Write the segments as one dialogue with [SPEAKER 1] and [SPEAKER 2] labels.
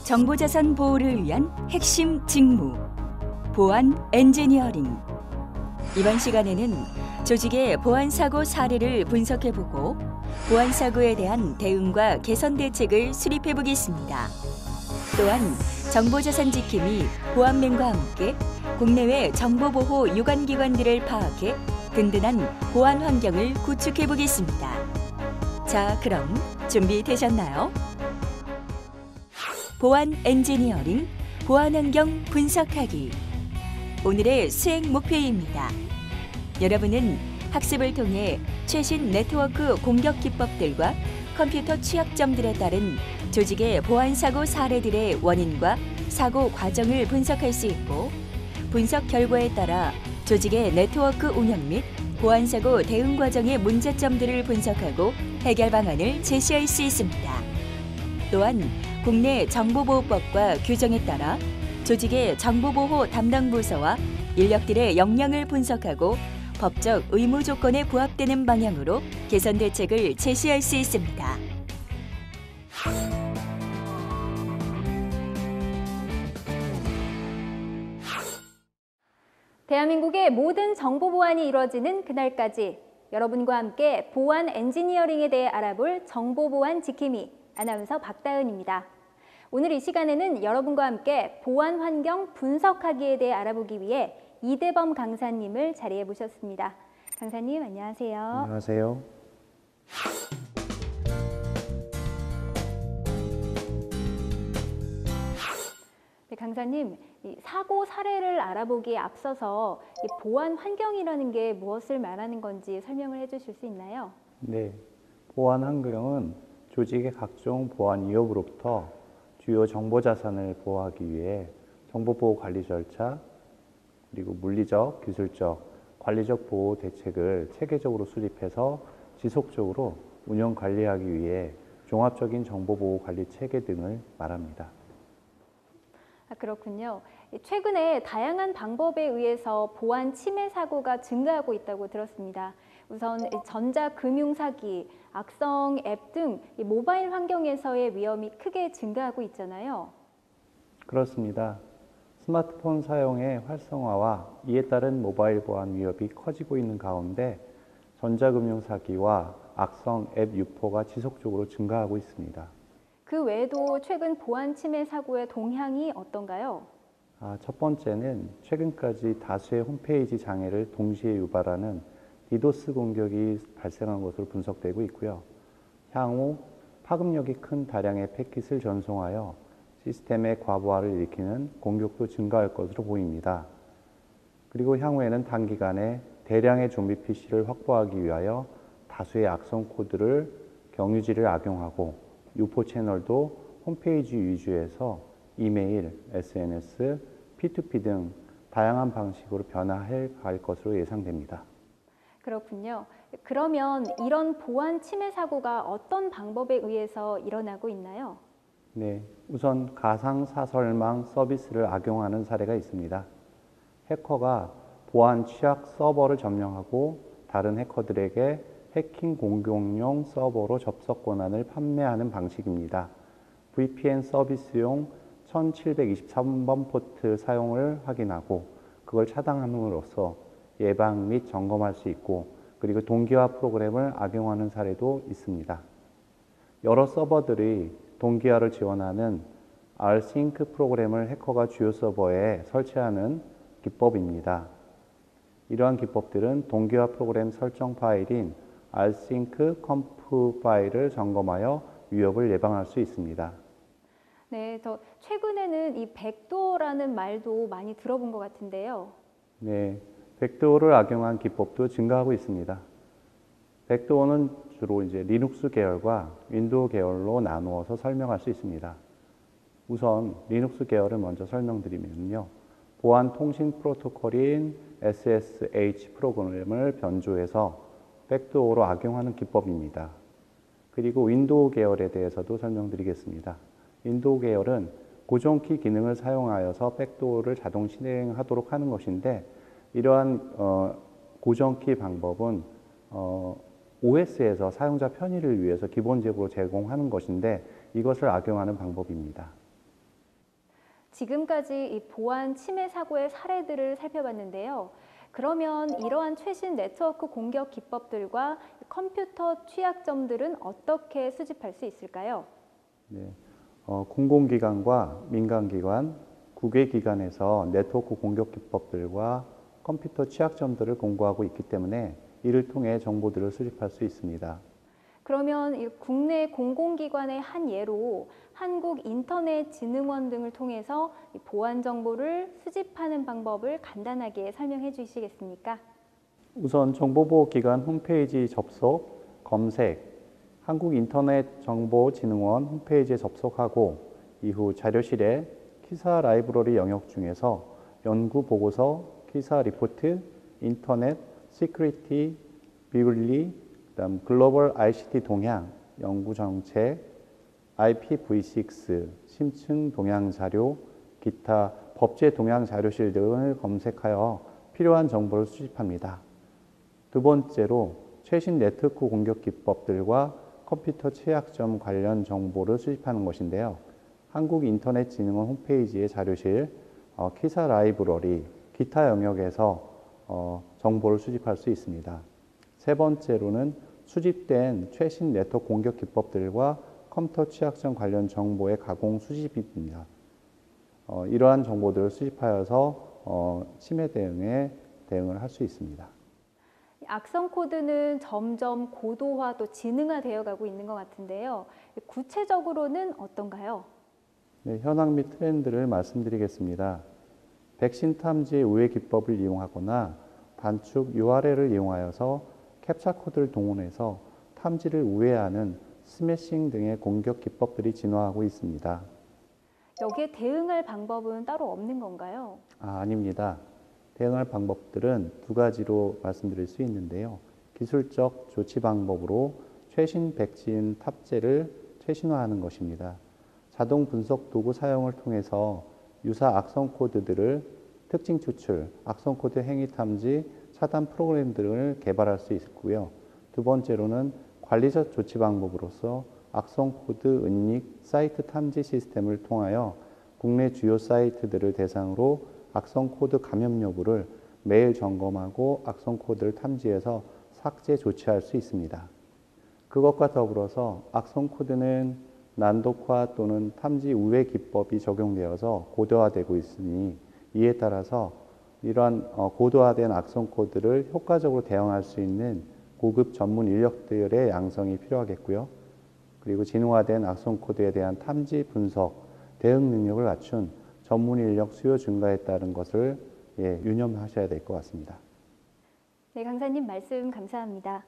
[SPEAKER 1] 정보자산 보호를 위한 핵심 직무, 보안 엔지니어링. 이번 시간에는 조직의 보안 사고 사례를 분석해보고 보안 사고에 대한 대응과 개선 대책을 수립해 보겠습니다. 또한 정보자산 지킴이 보안맨과 함께 국내외 정보보호 유관기관들을 파악해 든든한 보안 환경을 구축해 보겠습니다. 자, 그럼 준비되셨나요? 보안 엔지니어링, 보안 환경 분석하기. 오늘의 수행 목표입니다. 여러분은 학습을 통해 최신 네트워크 공격 기법들과 컴퓨터 취약점들에 따른 조직의 보안 사고 사례들의 원인과 사고 과정을 분석할 수 있고, 분석 결과에 따라 조직의 네트워크 운영 및 보안 사고 대응 과정의 문제점들을 분석하고 해결 방안을 제시할 수 있습니다. 또한 국내 정보보호법과 규정에 따라 조직의 정보보호 담당 부서와 인력들의 역량을 분석하고 법적 의무 조건에 부합되는 방향으로 개선 대책을 제시할 수 있습니다.
[SPEAKER 2] 대한민국의 모든 정보 보안이 이루어지는 그날까지 여러분과 함께 보안 엔지니어링에 대해 알아볼 정보보안 지킴이 아나운서 박다은입니다. 오늘 이 시간에는 여러분과 함께 보안 환경 분석하기에 대해 알아보기 위해 이대범 강사님을 자리에 모셨습니다. 강사님, 안녕하세요.
[SPEAKER 3] 안녕하세요.
[SPEAKER 2] 네, 강사님, 이 사고 사례를 알아보기에 앞서서 이 보안 환경이라는 게 무엇을 말하는 건지 설명을 해주실 수 있나요?
[SPEAKER 3] 네, 보안 환경은 조직의 각종 보안 위협으로부터 주요 정보 자산을 보호하기 위해 정보보호 관리 절차, 그리고 물리적, 기술적, 관리적 보호 대책을 체계적으로 수립해서 지속적으로 운영 관리하기 위해 종합적인 정보보호 관리 체계 등을 말합니다.
[SPEAKER 2] 그렇군요. 최근에 다양한 방법에 의해서 보안 침해 사고가 증가하고 있다고 들었습니다. 우선 전자금융 사기, 악성 앱 등 모바일 환경에서의 위험이 크게 증가하고 있잖아요.
[SPEAKER 3] 그렇습니다. 스마트폰 사용의 활성화와 이에 따른 모바일 보안 위협이 커지고 있는 가운데 전자금융 사기와 악성 앱 유포가 지속적으로 증가하고 있습니다.
[SPEAKER 2] 그 외에도 최근 보안 침해 사고의 동향이 어떤가요?
[SPEAKER 3] 첫 번째는 최근까지 다수의 홈페이지 장애를 동시에 유발하는 디도스 공격이 발생한 것으로 분석되고 있고요. 향후 파급력이 큰 다량의 패킷을 전송하여 시스템의 과부하를 일으키는 공격도 증가할 것으로 보입니다. 그리고 향후에는 단기간에 대량의 좀비 PC를 확보하기 위하여 다수의 악성 코드를 경유지를 악용하고 유포 채널도 홈페이지 위주에서 이메일, SNS, P2P 등 다양한 방식으로 변화해 갈 것으로 예상됩니다.
[SPEAKER 2] 그렇군요. 그러면 이런 보안 침해 사고가 어떤 방법에 의해서 일어나고 있나요?
[SPEAKER 3] 네, 우선 가상사설망 서비스를 악용하는 사례가 있습니다. 해커가 보안 취약 서버를 점령하고 다른 해커들에게 해킹 공격용 서버로 접속 권한을 판매하는 방식입니다. VPN 서비스용 1723번 포트 사용을 확인하고 그걸 차단함으로써 예방 및 점검할 수 있고, 그리고 동기화 프로그램을 악용하는 사례도 있습니다. 여러 서버들이 동기화를 지원하는 rsync 프로그램을 해커가 주요 서버에 설치하는 기법입니다. 이러한 기법들은 동기화 프로그램 설정 파일인 rsync conf 파일을 점검하여 위협을 예방할 수 있습니다.
[SPEAKER 2] 네, 최근에는 이 백도어라는 말도 많이 들어본 것 같은데요.
[SPEAKER 3] 네, 백도어를 악용한 기법도 증가하고 있습니다. 백도어는 주로 리눅스 계열과 윈도우 계열로 나누어서 설명할 수 있습니다. 우선 리눅스 계열을 먼저 설명드리면요. 보안 통신 프로토콜인 SSH 프로그램을 변조해서 백도어로 악용하는 기법입니다. 그리고 윈도우 계열에 대해서도 설명드리겠습니다. 윈도우 계열은 고정키 기능을 사용하여서 백도어를 자동 실행하도록 하는 것인데, 이러한 고정키 방법은 OS에서 사용자 편의를 위해서 기본적으로 제공하는 것인데 이것을 악용하는 방법입니다.
[SPEAKER 2] 지금까지 이 보안 침해 사고의 사례들을 살펴봤는데요. 그러면 이러한 최신 네트워크 공격 기법들과 컴퓨터 취약점들은 어떻게 수집할 수 있을까요?
[SPEAKER 3] 네, 공공기관과 민간기관, 국외기관에서 네트워크 공격 기법들과 컴퓨터 취약점들을 공고하고 있기 때문에 이를 통해 정보들을 수집할 수 있습니다.
[SPEAKER 2] 그러면 이 국내 공공기관의 한 예로 한국인터넷진흥원 등을 통해서 이 보안 정보를 수집하는 방법을 간단하게 설명해 주시겠습니까?
[SPEAKER 3] 우선 정보보호기관 홈페이지 접속, 검색, 한국인터넷정보진흥원 홈페이지에 접속하고 이후 자료실에 키사 라이브러리 영역 중에서 연구 보고서, 키사 리포트, 인터넷, 시큐리티, 비블리, 그다음 글로벌 ICT 동향, 연구 정책, IPv6, 심층 동향 자료, 기타 법제 동향 자료실 등을 검색하여 필요한 정보를 수집합니다. 두 번째로 최신 네트워크 공격 기법들과 컴퓨터 취약점 관련 정보를 수집하는 것인데요. 한국인터넷진흥원 홈페이지의 자료실, 키사 라이브러리, 기타 영역에서 정보를 수집할 수 있습니다. 세 번째로는 수집된 최신 네트워크 공격 기법들과 컴퓨터 취약점 관련 정보의 가공 수집입니다. 이러한 정보들을 수집하여서 침해 대응에 대응을 할 수 있습니다.
[SPEAKER 2] 악성 코드는 점점 고도화 또 지능화되어 가고 있는 것 같은데요. 구체적으로는 어떤가요?
[SPEAKER 3] 네, 현황 및 트렌드를 말씀드리겠습니다. 백신 탐지 우회 기법을 이용하거나 단축 URL을 이용하여서 캡처 코드를 동원해서 탐지를 우회하는 스매싱 등의 공격 기법들이 진화하고 있습니다.
[SPEAKER 2] 여기에 대응할 방법은 따로 없는 건가요?
[SPEAKER 3] 아닙니다. 대응할 방법들은 두 가지로 말씀드릴 수 있는데요. 기술적 조치 방법으로 최신 백신 탑재를 최신화하는 것입니다. 자동 분석 도구 사용을 통해서 유사 악성 코드들을 특징 추출, 악성 코드 행위 탐지, 차단 프로그램 등을 개발할 수 있고요. 두 번째로는 관리적 조치 방법으로서 악성 코드 은닉 사이트 탐지 시스템을 통하여 국내 주요 사이트들을 대상으로 악성 코드 감염 여부를 매일 점검하고 악성 코드를 탐지해서 삭제 조치할 수 있습니다. 그것과 더불어서 악성 코드는 난독화 또는 탐지 우회 기법이 적용되어서 고도화되고 있으니 이에 따라서 이러한 고도화된 악성 코드를 효과적으로 대응할 수 있는 고급 전문 인력들의 양성이 필요하겠고요. 그리고 진화된 악성 코드에 대한 탐지 분석, 대응 능력을 갖춘 전문 인력 수요 증가에 따른 것을 유념하셔야 될 것 같습니다.
[SPEAKER 2] 네, 강사님 말씀 감사합니다.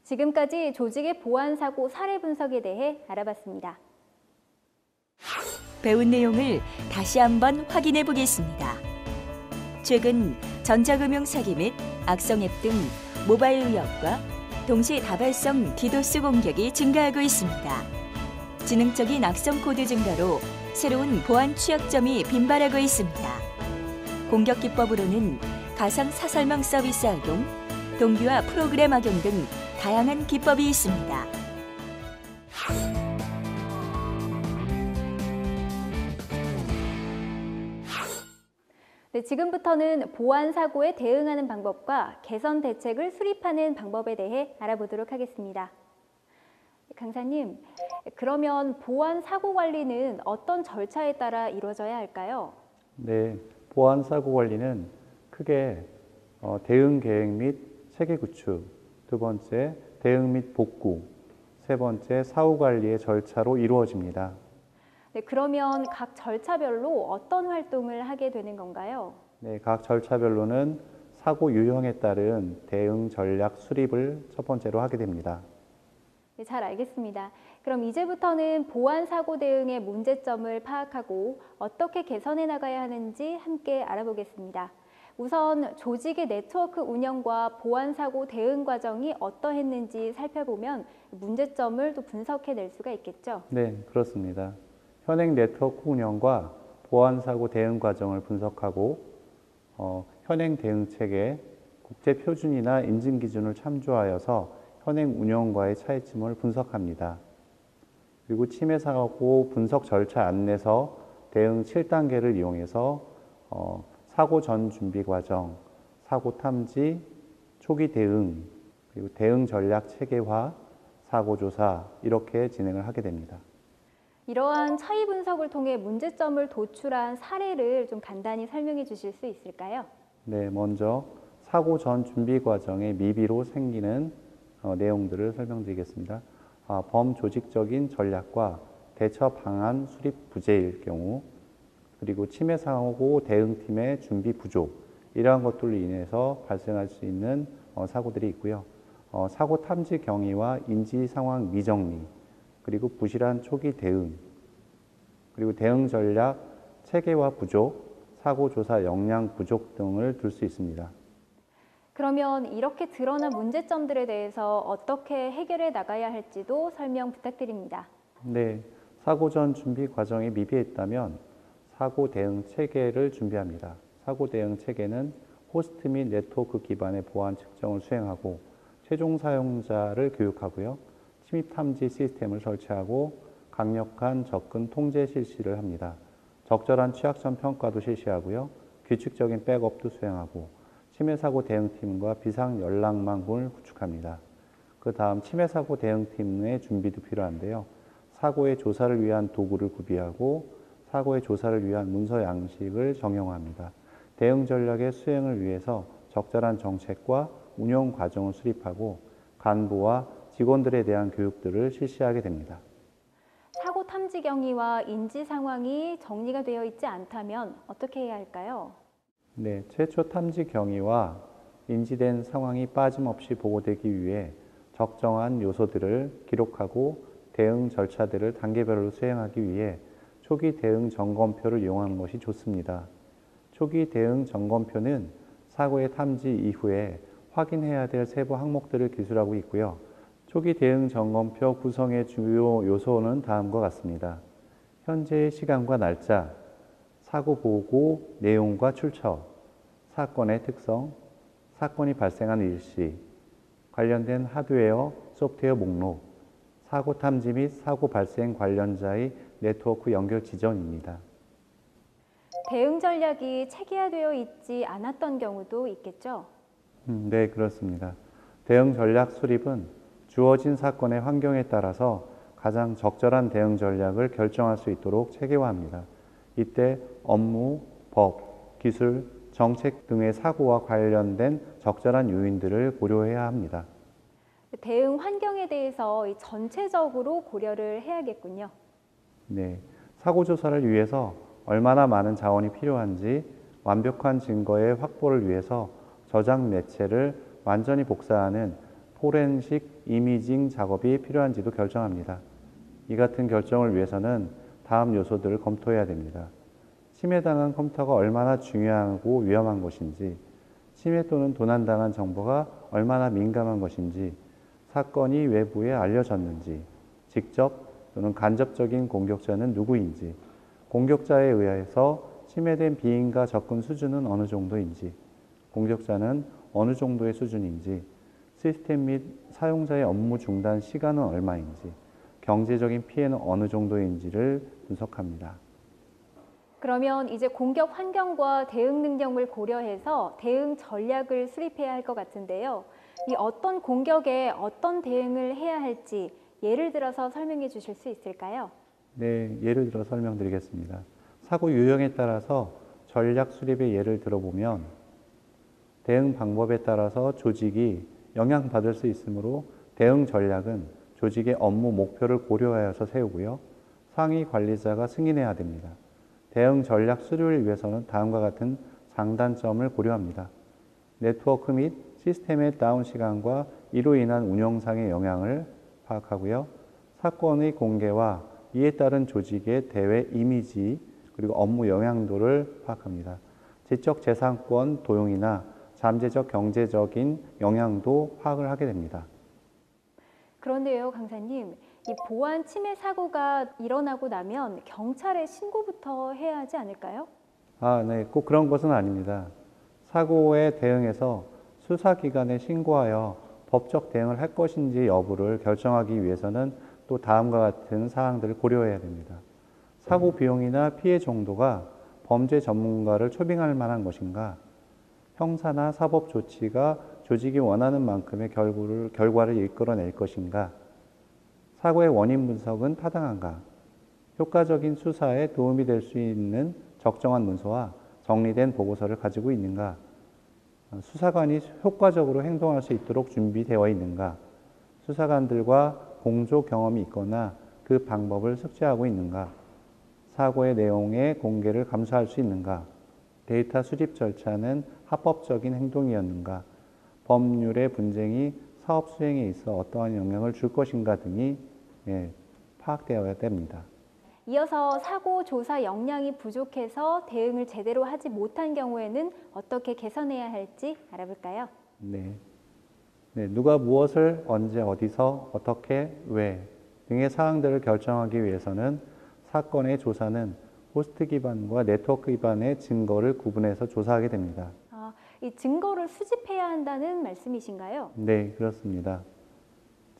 [SPEAKER 2] 지금까지 조직의 보안 사고 사례 분석에 대해 알아봤습니다.
[SPEAKER 1] 배운 내용을 다시 한번 확인해 보겠습니다. 최근 전자금융 사기 및 악성 앱 등 모바일 위협과 동시 다발성 디도스 공격이 증가하고 있습니다. 지능적인 악성 코드 증가로 새로운 보안 취약점이 빈발하고 있습니다. 공격 기법으로는 가상 사설명 서비스 악용, 동기화 프로그램 악용 등 다양한 기법이 있습니다.
[SPEAKER 2] 네, 지금부터는 보안 사고에 대응하는 방법과 개선 대책을 수립하는 방법에 대해 알아보도록 하겠습니다. 강사님, 그러면 보안 사고 관리는 어떤 절차에 따라 이루어져야 할까요?
[SPEAKER 3] 네, 보안 사고 관리는 크게 대응 계획 및 체계 구축, 두 번째 대응 및 복구, 세 번째 사후 관리의 절차로 이루어집니다.
[SPEAKER 2] 네, 그러면 각 절차별로 어떤 활동을 하게 되는 건가요?
[SPEAKER 3] 네, 각 절차별로는 사고 유형에 따른 대응 전략 수립을 첫 번째로 하게 됩니다.
[SPEAKER 2] 네, 잘 알겠습니다. 그럼 이제부터는 보안 사고 대응의 문제점을 파악하고 어떻게 개선해 나가야 하는지 함께 알아보겠습니다. 우선 조직의 네트워크 운영과 보안 사고 대응 과정이 어떠했는지 살펴보면 문제점을 또 분석해 낼 수가 있겠죠?
[SPEAKER 3] 네, 그렇습니다. 현행 네트워크 운영과 보안 사고 대응 과정을 분석하고 현행 대응 체계, 국제 표준이나 인증 기준을 참조하여서 현행 운영과의 차이점을 분석합니다. 그리고 침해 사고 분석 절차 안내서 대응 7단계를 이용해서 사고 전 준비 과정, 사고 탐지, 초기 대응, 그리고 대응 전략 체계화, 사고 조사 이렇게 진행을 하게 됩니다.
[SPEAKER 2] 이러한 차이 분석을 통해 문제점을 도출한 사례를 좀 간단히 설명해 주실 수 있을까요?
[SPEAKER 3] 네, 먼저 사고 전 준비 과정의 미비로 생기는 내용들을 설명드리겠습니다. 범조직적인 전략과 대처 방안 수립 부재일 경우, 그리고 침해 사고 대응팀의 준비 부족, 이러한 것들로 인해서 발생할 수 있는 사고들이 있고요. 사고 탐지 경위와 인지 상황 미정리, 그리고 부실한 초기 대응, 그리고 대응 전략 체계화 부족, 사고 조사 역량 부족 등을 들 수 있습니다.
[SPEAKER 2] 그러면 이렇게 드러난 문제점들에 대해서 어떻게 해결해 나가야 할지도 설명 부탁드립니다.
[SPEAKER 3] 네, 사고 전 준비 과정이 미비했다면 사고 대응 체계를 준비합니다. 사고 대응 체계는 호스트 및 네트워크 기반의 보안 측정을 수행하고 최종 사용자를 교육하고요. 침입 탐지 시스템을 설치하고 강력한 접근 통제 실시를 합니다. 적절한 취약점 평가도 실시하고요. 규칙적인 백업도 수행하고 침해 사고 대응팀과 비상 연락망을 구축합니다. 그 다음 침해 사고 대응팀의 준비도 필요한데요. 사고의 조사를 위한 도구를 구비하고 사고의 조사를 위한 문서 양식을 정형화합니다. 대응 전략의 수행을 위해서 적절한 정책과 운영 과정을 수립하고 간부와 직원들에 대한 교육들을 실시하게 됩니다.
[SPEAKER 2] 사고 탐지 경위와 인지 상황이 정리가 되어 있지 않다면 어떻게 해야 할까요?
[SPEAKER 3] 네, 최초 탐지 경위와 인지된 상황이 빠짐없이 보고되기 위해 적정한 요소들을 기록하고 대응 절차들을 단계별로 수행하기 위해 초기 대응 점검표를 이용하는 것이 좋습니다. 초기 대응 점검표는 사고의 탐지 이후에 확인해야 될 세부 항목들을 기술하고 있고요. 초기 대응 점검표 구성의 주요 요소는 다음과 같습니다. 현재의 시간과 날짜, 사고 보고 내용과 출처, 사건의 특성, 사건이 발생한 일시, 관련된 하드웨어, 소프트웨어 목록, 사고 탐지 및 사고 발생 관련자의 네트워크 연결 지점입니다.
[SPEAKER 2] 대응 전략이 체계화되어 있지 않았던 경우도 있겠죠?
[SPEAKER 3] 네, 그렇습니다. 대응 전략 수립은 주어진 사건의 환경에 따라서 가장 적절한 대응 전략을 결정할 수 있도록 체계화합니다. 이때 업무, 법, 기술, 정책 등의 사고와 관련된 적절한 요인들을 고려해야 합니다.
[SPEAKER 2] 대응 환경에 대해서 전체적으로 고려를 해야겠군요.
[SPEAKER 3] 네, 사고 조사를 위해서 얼마나 많은 자원이 필요한지 완벽한 증거의 확보를 위해서 저장 매체를 완전히 복사하는 포렌식 이미징 작업이 필요한지도 결정합니다. 이 같은 결정을 위해서는 다음 요소들을 검토해야 됩니다. 침해당한 컴퓨터가 얼마나 중요하고 위험한 것인지, 침해 또는 도난당한 정보가 얼마나 민감한 것인지, 사건이 외부에 알려졌는지, 직접 또는 간접적인 공격자는 누구인지, 공격자에 의해서 침해된 비인가 접근 수준은 어느 정도인지, 공격자는 어느 정도의 수준인지, 시스템 및 사용자의 업무 중단 시간은 얼마인지, 경제적인 피해는 어느 정도인지를 분석합니다.
[SPEAKER 2] 그러면 이제 공격 환경과 대응 능력을 고려해서 대응 전략을 수립해야 할 것 같은데요. 이 어떤 공격에 어떤 대응을 해야 할지 예를 들어서 설명해 주실 수 있을까요?
[SPEAKER 3] 네, 예를 들어 설명드리겠습니다. 사고 유형에 따라서 전략 수립의 예를 들어보면 대응 방법에 따라서 조직이 영향받을 수 있으므로 대응 전략은 조직의 업무 목표를 고려하여서 세우고요. 상위 관리자가 승인해야 됩니다. 대응 전략 수립을 위해서는 다음과 같은 장단점을 고려합니다. 네트워크 및 시스템의 다운 시간과 이로 인한 운영상의 영향을 파악하고요. 사건의 공개와 이에 따른 조직의 대외 이미지 그리고 업무 영향도를 파악합니다. 지적 재산권 도용이나 잠재적 경제적인 영향도 파악을 하게 됩니다.
[SPEAKER 2] 그런데요, 강사님, 이 보안 침해 사고가 일어나고 나면 경찰에 신고부터 해야 하지 않을까요?
[SPEAKER 3] 네, 꼭 그런 것은 아닙니다. 사고에 대응해서 수사기관에 신고하여 법적 대응을 할 것인지 여부를 결정하기 위해서는 또 다음과 같은 사항들을 고려해야 됩니다. 사고 비용이나 피해 정도가 범죄 전문가를 초빙할 만한 것인가? 형사나 사법 조치가 조직이 원하는 만큼의 결과를 이끌어낼 것인가? 사고의 원인 분석은 타당한가? 효과적인 수사에 도움이 될 수 있는 적정한 문서와 정리된 보고서를 가지고 있는가? 수사관이 효과적으로 행동할 수 있도록 준비되어 있는가? 수사관들과 공조 경험이 있거나 그 방법을 숙지하고 있는가? 사고의 내용의 공개를 감수할 수 있는가? 데이터 수집 절차는 합법적인 행동이었는가? 법률의 분쟁이 사업 수행에 있어 어떠한 영향을 줄 것인가 등이 파악되어야 됩니다.
[SPEAKER 2] 이어서 사고 조사 역량이 부족해서 대응을 제대로 하지 못한 경우에는 어떻게 개선해야 할지 알아볼까요?
[SPEAKER 3] 네. 누가 무엇을 언제 어디서 어떻게 왜 등의 사항들을 결정하기 위해서는 사건의 조사는 호스트 기반과 네트워크 기반의 증거를 구분해서 조사하게 됩니다.
[SPEAKER 2] 이 증거를 수집해야 한다는 말씀이신가요?
[SPEAKER 3] 네, 그렇습니다.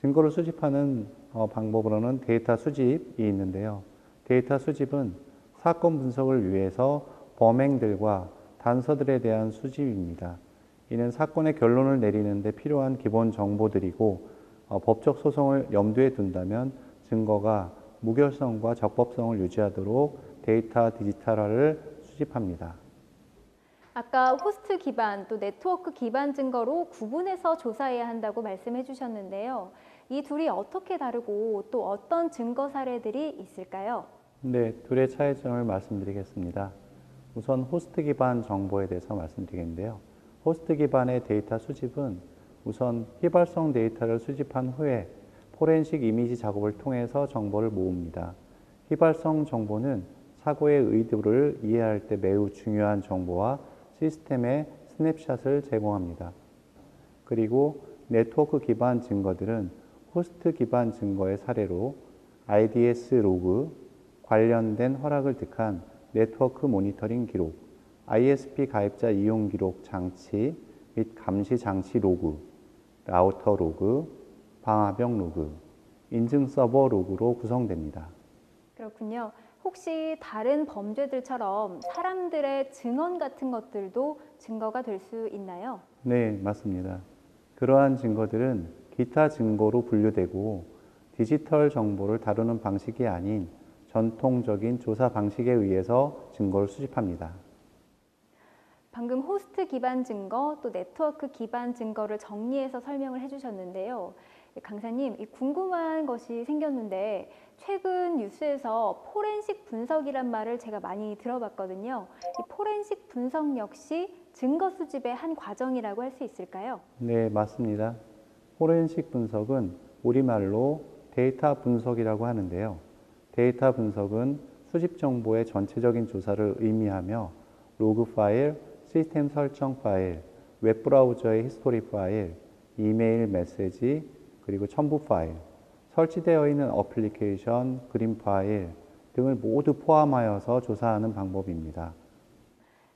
[SPEAKER 3] 증거를 수집하는 방법으로는 데이터 수집이 있는데요. 데이터 수집은 사건 분석을 위해서 범행들과 단서들에 대한 수집입니다. 이는 사건의 결론을 내리는 데 필요한 기본 정보들이고 법적 소송을 염두에 둔다면 증거가 무결성과 적법성을 유지하도록 데이터 디지털화를 수집합니다.
[SPEAKER 2] 아까 호스트 기반 또 네트워크 기반 증거로 구분해서 조사해야 한다고 말씀해 주셨는데요. 이 둘이 어떻게 다르고 또 어떤 증거 사례들이 있을까요?
[SPEAKER 3] 네, 둘의 차이점을 말씀드리겠습니다. 우선 호스트 기반 정보에 대해서 말씀드리겠는데요. 호스트 기반의 데이터 수집은 우선 휘발성 데이터를 수집한 후에 포렌식 이미지 작업을 통해서 정보를 모읍니다. 휘발성 정보는 사고의 의도를 이해할 때 매우 중요한 정보와 시스템의 스냅샷을 제공합니다. 그리고 네트워크 기반 증거들은 호스트 기반 증거의 사례로 IDS 로그, 관련된 허락을 득한 네트워크 모니터링 기록, ISP 가입자 이용 기록 장치 및 감시 장치 로그, 라우터 로그, 방화벽 로그, 인증 서버 로그로 구성됩니다.
[SPEAKER 2] 그렇군요. 혹시 다른 범죄들처럼 사람들의 증언 같은 것들도 증거가 될 수 있나요?
[SPEAKER 3] 네, 맞습니다. 그러한 증거들은 기타 증거로 분류되고 디지털 정보를 다루는 방식이 아닌 전통적인 조사 방식에 의해서 증거를 수집합니다.
[SPEAKER 2] 방금 호스트 기반 증거 또 네트워크 기반 증거를 정리해서 설명을 해주셨는데요. 강사님, 궁금한 것이 생겼는데 최근 뉴스에서 포렌식 분석이란 말을 제가 많이 들어봤거든요. 이 포렌식 분석 역시 증거 수집의 한 과정이라고 할 수 있을까요?
[SPEAKER 3] 네, 맞습니다. 포렌식 분석은 우리말로 데이터 분석이라고 하는데요. 데이터 분석은 수집 정보의 전체적인 조사를 의미하며 로그 파일, 시스템 설정 파일, 웹브라우저의 히스토리 파일, 이메일 메시지, 그리고 첨부 파일, 설치되어 있는 어플리케이션, 그림 파일 등을 모두 포함하여서 조사하는 방법입니다.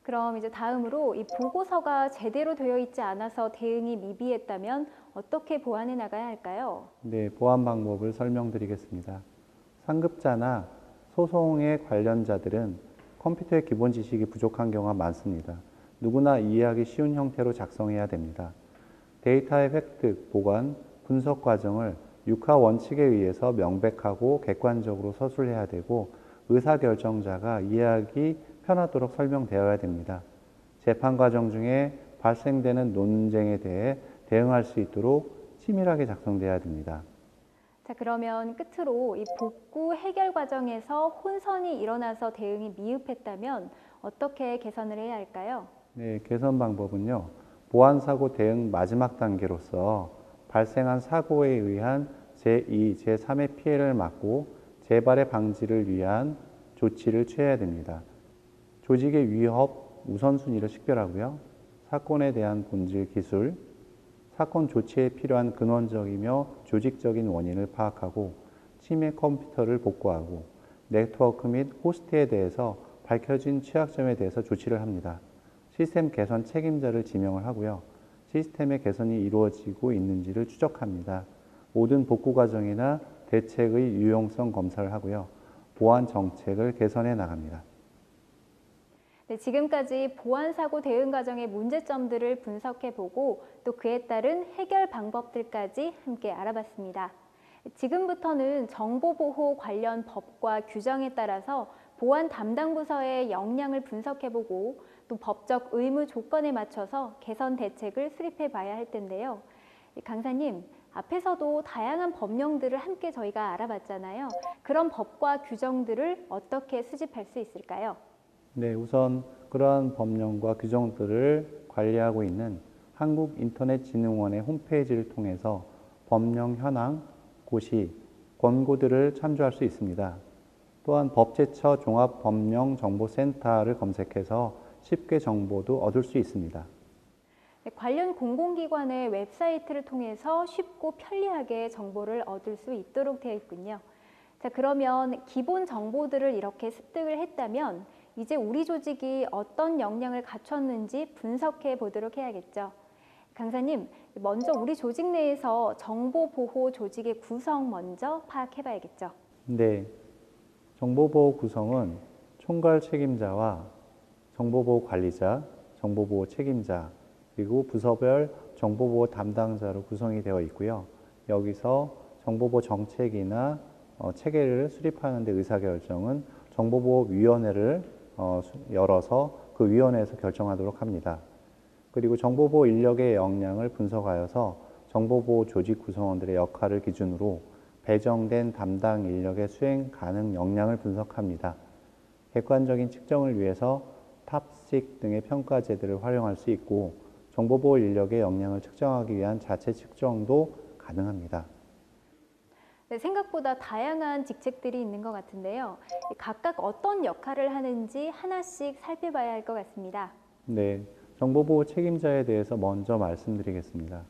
[SPEAKER 2] 그럼 이제 다음으로 이 보고서가 제대로 되어 있지 않아서 대응이 미비했다면 어떻게 보완해 나가야 할까요?
[SPEAKER 3] 네, 보완 방법을 설명드리겠습니다. 상급자나 소송의 관련자들은 컴퓨터의 기본 지식이 부족한 경우가 많습니다. 누구나 이해하기 쉬운 형태로 작성해야 됩니다. 데이터의 획득, 보관, 분석 과정을 육하 원칙에 의해서 명백하고 객관적으로 서술해야 되고 의사결정자가 이해하기 편하도록 설명되어야 됩니다. 재판 과정 중에 발생되는 논쟁에 대해 대응할 수 있도록 치밀하게 작성되어야 됩니다.
[SPEAKER 2] 자, 그러면 끝으로 이 복구 해결 과정에서 혼선이 일어나서 대응이 미흡했다면 어떻게 개선을 해야 할까요?
[SPEAKER 3] 네, 개선 방법은요. 보안사고 대응 마지막 단계로서 발생한 사고에 의한 제2, 제3의 피해를 막고 재발의 방지를 위한 조치를 취해야 됩니다. 조직의 위협 우선순위를 식별하고요. 사건에 대한 본질 기술, 사건 조치에 필요한 근원적이며 조직적인 원인을 파악하고 침해 컴퓨터를 복구하고 네트워크 및 호스트에 대해서 밝혀진 취약점에 대해서 조치를 합니다. 시스템 개선 책임자를 지명을 하고요. 시스템의 개선이 이루어지고 있는지를 추적합니다. 모든 복구 과정이나 대책의 유용성 검사를 하고요. 보안 정책을 개선해 나갑니다.
[SPEAKER 2] 네, 지금까지 보안 사고 대응 과정의 문제점들을 분석해보고 또 그에 따른 해결 방법들까지 함께 알아봤습니다. 지금부터는 정보보호 관련 법과 규정에 따라서 보안 담당 부서의 역량을 분석해보고 또 법적 의무 조건에 맞춰서 개선 대책을 수립해봐야 할 텐데요. 강사님, 앞에서도 다양한 법령들을 함께 저희가 알아봤잖아요. 그런 법과 규정들을 어떻게 수집할 수 있을까요?
[SPEAKER 3] 네, 우선 그러한 법령과 규정들을 관리하고 있는 한국인터넷진흥원의 홈페이지를 통해서 법령 현황, 고시, 권고들을 참조할 수 있습니다. 또한 법제처 종합법령정보센터를 검색해서 쉽게 정보도 얻을 수 있습니다.
[SPEAKER 2] 네, 관련 공공기관의 웹사이트를 통해서 쉽고 편리하게 정보를 얻을 수 있도록 되어 있군요. 자, 그러면 기본 정보들을 이렇게 습득을 했다면 이제 우리 조직이 어떤 역량을 갖췄는지 분석해 보도록 해야겠죠. 강사님, 먼저 우리 조직 내에서 정보보호 조직의 구성 먼저 파악해 봐야겠죠.
[SPEAKER 3] 네, 정보보호 구성은 총괄 책임자와 정보보호 관리자, 정보보호 책임자, 그리고 부서별 정보보호 담당자로 구성이 되어 있고요. 여기서 정보보호 정책이나 체계를 수립하는 데 의사결정은 정보보호위원회를 열어서 그 위원회에서 결정하도록 합니다. 그리고 정보보호 인력의 역량을 분석하여서 정보보호 조직 구성원들의 역할을 기준으로 배정된 담당 인력의 수행 가능 역량을 분석합니다. 객관적인 측정을 위해서 탑식 등의 평가제들을 활용할 수 있고 정보보호 인력의 역량을 측정하기 위한 자체 측정도 가능합니다.
[SPEAKER 2] 네, 생각보다 다양한 직책들이 있는 것 같은데요. 각각 어떤 역할을 하는지 하나씩 살펴봐야 할 것 같습니다.
[SPEAKER 3] 네, 정보보호 책임자에 대해서 먼저 말씀드리겠습니다.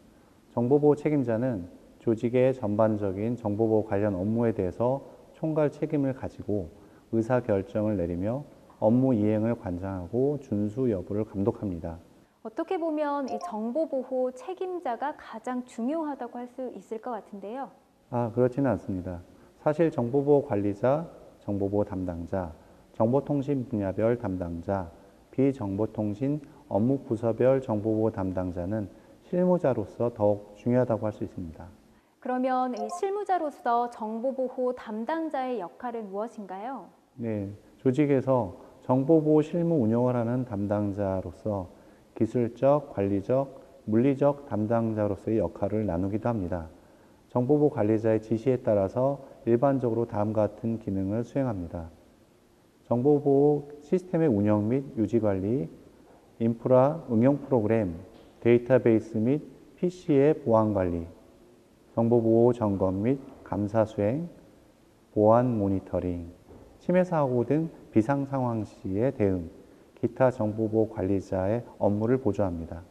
[SPEAKER 3] 정보보호 책임자는 조직의 전반적인 정보보호 관련 업무에 대해서 총괄 책임을 가지고 의사결정을 내리며 업무 이행을 관장하고 준수 여부를 감독합니다.
[SPEAKER 2] 어떻게 보면 이 정보보호 책임자가 가장 중요하다고 할 수 있을 것 같은데요.
[SPEAKER 3] 그렇지는 않습니다. 사실 정보보호 관리자, 정보보호 담당자, 정보통신 분야별 담당자, 비정보통신 업무 부서별 정보보호 담당자는 실무자로서 더욱 중요하다고 할 수 있습니다.
[SPEAKER 2] 그러면 이 실무자로서 정보보호 담당자의 역할은 무엇인가요?
[SPEAKER 3] 네, 조직에서 정보보호 실무 운영을 하는 담당자로서 기술적, 관리적, 물리적 담당자로서의 역할을 나누기도 합니다. 정보보호 관리자의 지시에 따라서 일반적으로 다음과 같은 기능을 수행합니다. 정보보호 시스템의 운영 및 유지관리, 인프라, 응용 프로그램, 데이터베이스 및 PC의 보안관리, 정보보호 점검 및 감사 수행, 보안 모니터링, 침해 사고 등 비상 상황 시의 대응, 기타 정보보호 관리자의 업무를 보조합니다.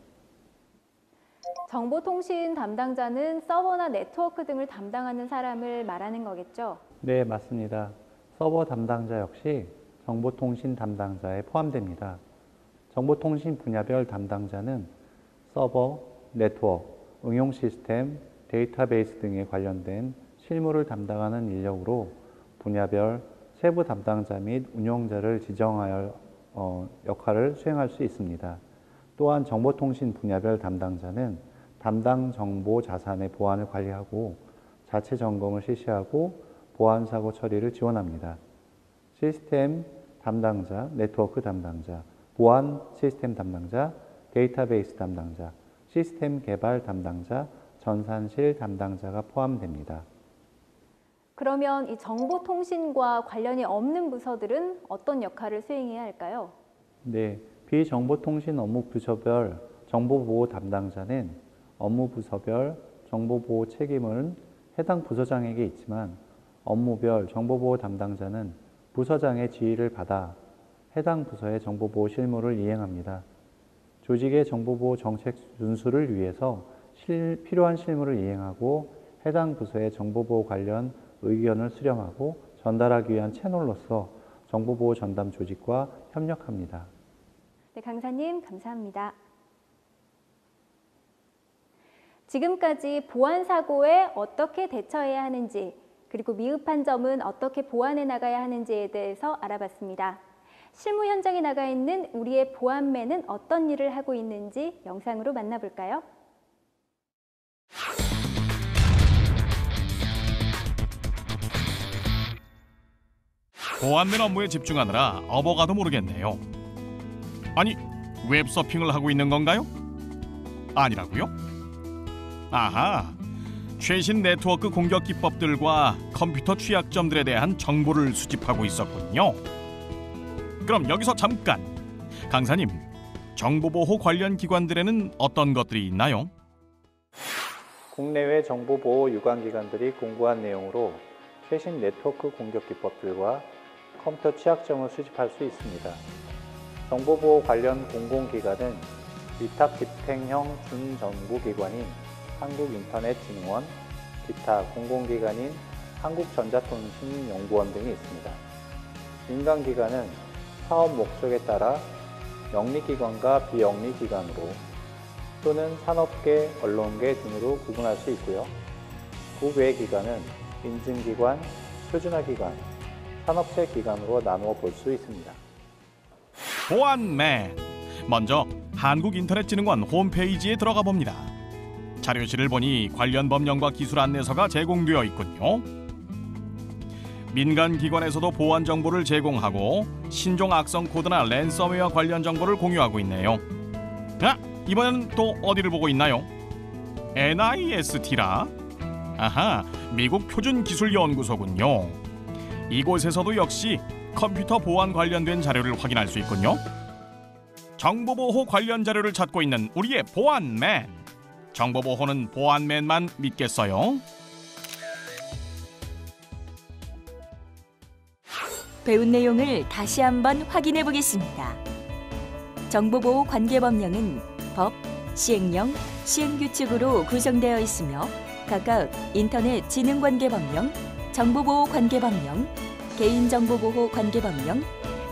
[SPEAKER 2] 정보통신 담당자는 서버나 네트워크 등을 담당하는 사람을 말하는 거겠죠?
[SPEAKER 3] 네, 맞습니다. 서버 담당자 역시 정보통신 담당자에 포함됩니다. 정보통신 분야별 담당자는 서버, 네트워크, 응용 시스템, 데이터베이스 등에 관련된 실무를 담당하는 인력으로 분야별 세부 담당자 및 운영자를 지정하여 역할을 수행할 수 있습니다. 또한 정보통신 분야별 담당자는 담당 정보 자산의 보안을 관리하고 자체 점검을 실시하고 보안 사고 처리를 지원합니다. 시스템 담당자, 네트워크 담당자, 보안 시스템 담당자, 데이터베이스 담당자, 시스템 개발 담당자, 전산실 담당자가 포함됩니다.
[SPEAKER 2] 그러면 이 정보통신과 관련이 없는 부서들은 어떤 역할을 수행해야 할까요?
[SPEAKER 3] 네, 비정보통신 업무 부서별 정보보호 담당자는 업무 부서별 정보보호 책임은 해당 부서장에게 있지만 업무별 정보보호 담당자는 부서장의 지휘를 받아 해당 부서의 정보보호 실무를 이행합니다. 조직의 정보보호 정책 준수를 위해서 필요한 실무를 이행하고 해당 부서의 정보보호 관련 의견을 수렴하고 전달하기 위한 채널로서 정보보호 전담 조직과 협력합니다.
[SPEAKER 2] 네, 강사님 감사합니다. 지금까지 보안 사고에 어떻게 대처해야 하는지, 그리고 미흡한 점은 어떻게 보완해 나가야 하는지에 대해서 알아봤습니다. 실무 현장에 나가 있는 우리의 보안맨은 어떤 일을 하고 있는지 영상으로 만나볼까요?
[SPEAKER 4] 보안맨 업무에 집중하느라 업어가도 모르겠네요. 아니, 웹서핑을 하고 있는 건가요? 아니라고요? 아하, 최신 네트워크 공격 기법들과 컴퓨터 취약점들에 대한 정보를 수집하고 있었군요. 그럼 여기서 잠깐! 강사님, 정보보호 관련 기관들에는 어떤 것들이 있나요?
[SPEAKER 3] 국내외 정보보호 유관기관들이 공고한 내용으로 최신 네트워크 공격 기법들과 컴퓨터 취약점을 수집할 수 있습니다. 정보보호 관련 공공기관은 위탁 집행형 준정부기관인 한국인터넷진흥원, 기타 공공기관인 한국전자통신연구원 등이 있습니다. 민간기관은 사업 목적에 따라 영리기관과 비영리기관으로 또는 산업계, 언론계 등으로 구분할 수 있고요. 국외 기관은 인증기관, 표준화기관, 산업체 기관으로 나누어 볼 수 있습니다.
[SPEAKER 4] 보안맨! 먼저 한국인터넷진흥원 홈페이지에 들어가 봅니다. 자료실을 보니 관련 법령과 기술 안내서가 제공되어 있군요. 민간 기관에서도 보안 정보를 제공하고 신종 악성 코드나 랜섬웨어 관련 정보를 공유하고 있네요. 아, 이번에는 또 어디를 보고 있나요? NIST라? 아하, 미국 표준기술연구소군요. 이곳에서도 역시 컴퓨터 보안 관련된 자료를 확인할 수 있군요. 정보보호 관련 자료를 찾고 있는 우리의 보안맨. 정보보호는 보안맨만 믿겠어요?
[SPEAKER 1] 배운 내용을 다시 한번 확인해 보겠습니다. 정보보호 관계법령은 법, 시행령, 시행규칙으로 구성되어 있으며 각각 인터넷 진흥관계법령, 정보보호관계법령, 개인정보보호관계법령,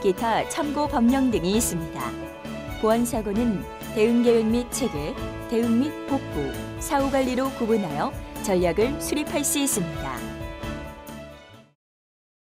[SPEAKER 1] 기타 참고법령 등이 있습니다. 보안사고는 대응계획 및 체계, 대응 및 복구, 사후관리로 구분하여 전략을 수립할 수 있습니다.